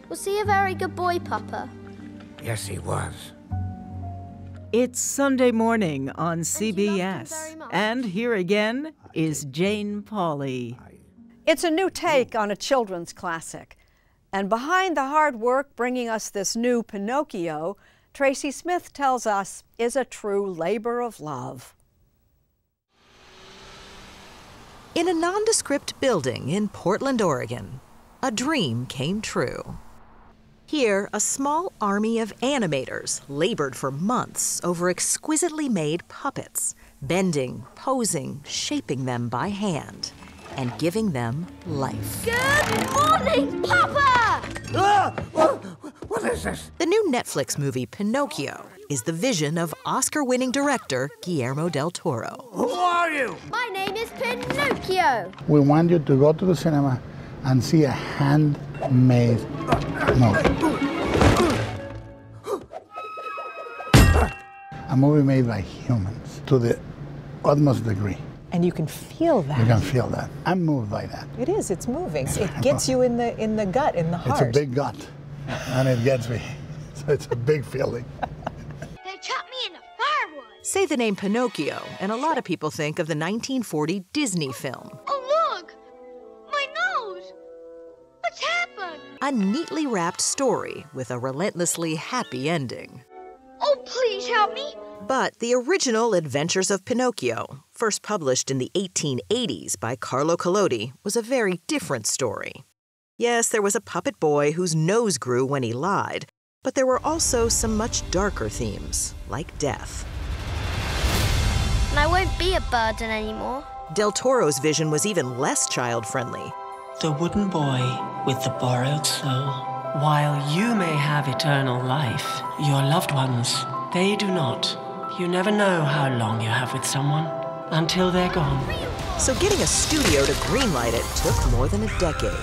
Was he a very good boy, Papa? Yes, he was. It's Sunday morning on you loved him CBS. very much? And here again is Jane Pauley. It's a new take on a children's classic. And behind the hard work bringing us this new Pinocchio, Tracy Smith tells us is a true labor of love. In a nondescript building in Portland, Oregon, a dream came true. Here, a small army of animators labored for months over exquisitely made puppets, bending, posing, shaping them by hand, and giving them life. Good morning, Papa! What is this? The new Netflix movie Pinocchio is the vision of Oscar-winning director Guillermo del Toro. Who are you? My name is Pinocchio. We want you to go to the cinema and see a handmade movie. A movie made by humans to the utmost degree. And you can feel that. You can feel that. I'm moved by that. It is, it's moving. It gets you in the gut, in the heart. It's a big gut, and it gets me. So it's a big feeling. They chopped me into firewood. Say the name Pinocchio, and a lot of people think of the 1940 Disney film. Oh, look! My nose! What's happened? A neatly wrapped story with a relentlessly happy ending. Oh, please help me. But the original Adventures of Pinocchio, first published in the 1880s by Carlo Collodi, was a very different story. Yes, there was a puppet boy whose nose grew when he lied, but there were also some much darker themes, like death. And I won't be a burden anymore. Del Toro's vision was even less child-friendly. The wooden boy with the borrowed soul. While you may have eternal life, your loved ones, they do not. You never know how long you have with someone until they're gone. So getting a studio to greenlight it took more than a decade.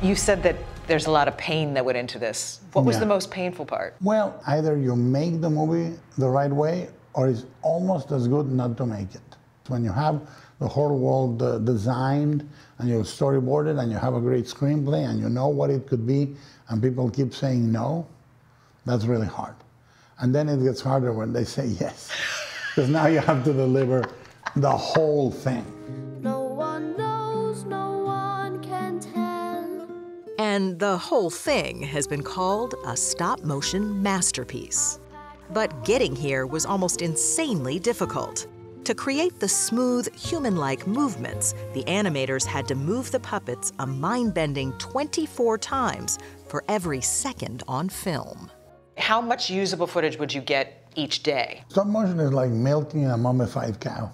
You said that there's a lot of pain that went into this. What was Yeah. the most painful part? Well, either you make the movie the right way, or it's almost as good not to make it. When you have the whole world designed, and you storyboard it, and you have a great screenplay, and you know what it could be, and people keep saying no, that's really hard. And then it gets harder when they say yes, because now you have to deliver the whole thing. No one knows, no one can tell. And the whole thing has been called a stop-motion masterpiece. But getting here was almost insanely difficult. To create the smooth, human-like movements, the animators had to move the puppets a mind-bending 24 times for every second on film. How much usable footage would you get each day? Stop motion is like milking a mummified cow.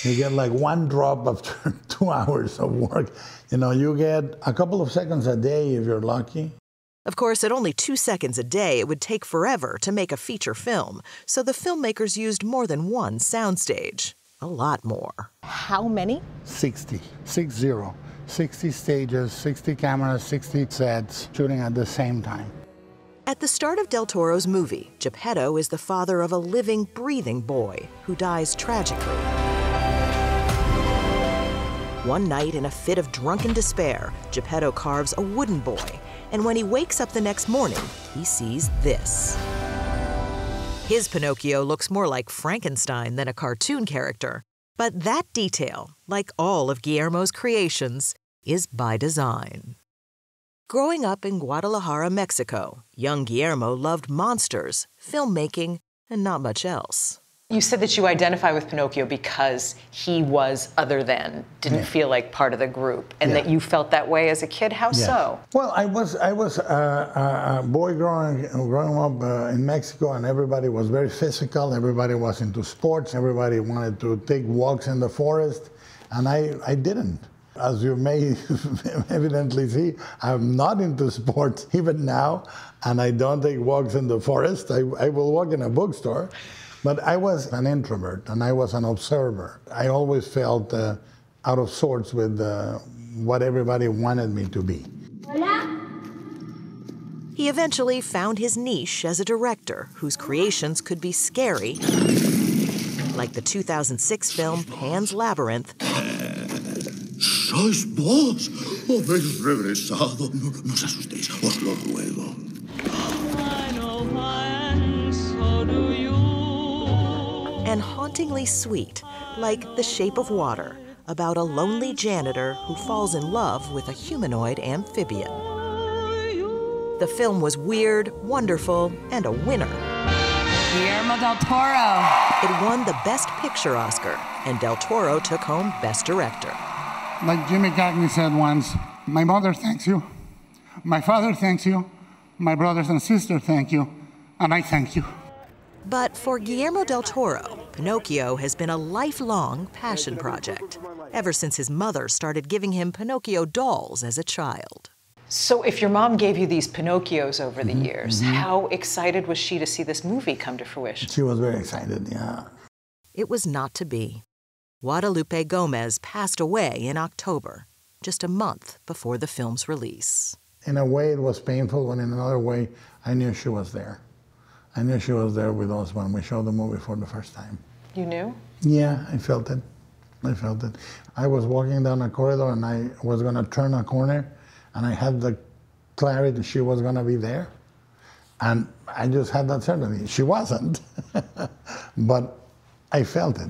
You get like one drop after 2 hours of work. You know, you get a couple of seconds a day if you're lucky. Of course, at only 2 seconds a day, it would take forever to make a feature film, so the filmmakers used more than one soundstage. A lot more. How many? 60, 6-0. 60 stages, 60 cameras, 60 sets, shooting at the same time. At the start of Del Toro's movie, Geppetto is the father of a living, breathing boy who dies tragically. One night, in a fit of drunken despair, Geppetto carves a wooden boy, and when he wakes up the next morning, he sees this. His Pinocchio looks more like Frankenstein than a cartoon character, but that detail, like all of Guillermo's creations, is by design. Growing up in Guadalajara, Mexico, young Guillermo loved monsters, filmmaking, and not much else. You said that you identify with Pinocchio because he was other than, didn't feel like part of the group, and that you felt that way as a kid. How so? Well, I was a boy growing up in Mexico, and everybody was very physical. Everybody was into sports. Everybody wanted to take walks in the forest, and I didn't. As you may evidently see, I'm not into sports even now, and I don't take walks in the forest. I will walk in a bookstore. But I was an introvert, and I was an observer. I always felt out of sorts with what everybody wanted me to be. Hola? He eventually found his niche as a director whose creations could be scary, like the 2006 film Pan's Labyrinth, ¿Sois vos? ¿Habéis regresado? No os asustéis, os lo ruego. And hauntingly sweet, like The Shape of Water, about a lonely janitor who falls in love with a humanoid amphibian. The film was weird, wonderful, and a winner. Guillermo del Toro. It won the Best Picture Oscar, and Del Toro took home Best Director. Like Jimmy Cagney said once, my mother thanks you, my father thanks you, my brothers and sisters thank you, and I thank you. But for Guillermo del Toro, Pinocchio has been a lifelong passion project, ever since his mother started giving him Pinocchio dolls as a child. So if your mom gave you these Pinocchios over the years, how excited was she to see this movie come to fruition? She was very excited, yeah. It was not to be. Guadalupe Gomez passed away in October, just a month before the film's release. In a way, it was painful, but in another way, I knew she was there. I knew she was there with us when we showed the movie for the first time. You knew? Yeah, I felt it. I felt it. I was walking down a corridor and I was going to turn a corner, and I had the clarity she was going to be there. And I just had that certainty. She wasn't, but I felt it.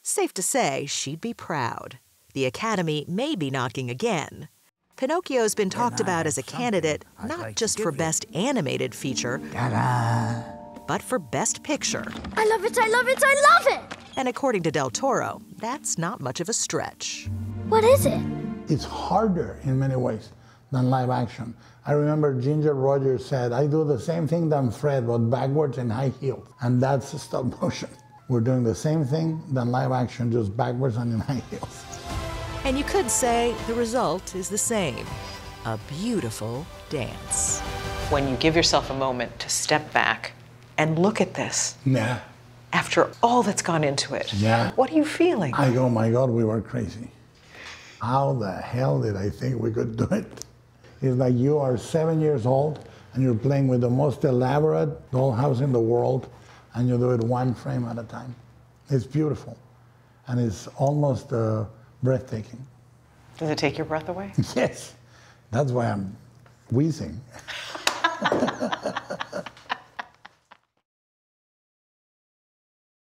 Safe to say, she'd be proud. The Academy may be knocking again. Pinocchio's been talked about as a candidate not just for Best Animated Feature, but for Best Picture. I love it, I love it, I love it! And according to Del Toro, that's not much of a stretch. What is it? It's harder in many ways than live action. I remember Ginger Rogers said, I do the same thing than Fred, but backwards in high heels. And that's stop motion. We're doing the same thing than live action, just backwards and in high heels. And you could say the result is the same, a beautiful dance. When you give yourself a moment to step back and look at this, Yeah. after all that's gone into it, Yeah. what are you feeling? I go, my God, we were crazy. How the hell did I think we could do it? It's like you are 7 years old and you're playing with the most elaborate dollhouse in the world, and you do it one frame at a time. It's beautiful, and it's almost breathtaking. Does it take your breath away? Yes, that's why I'm wheezing.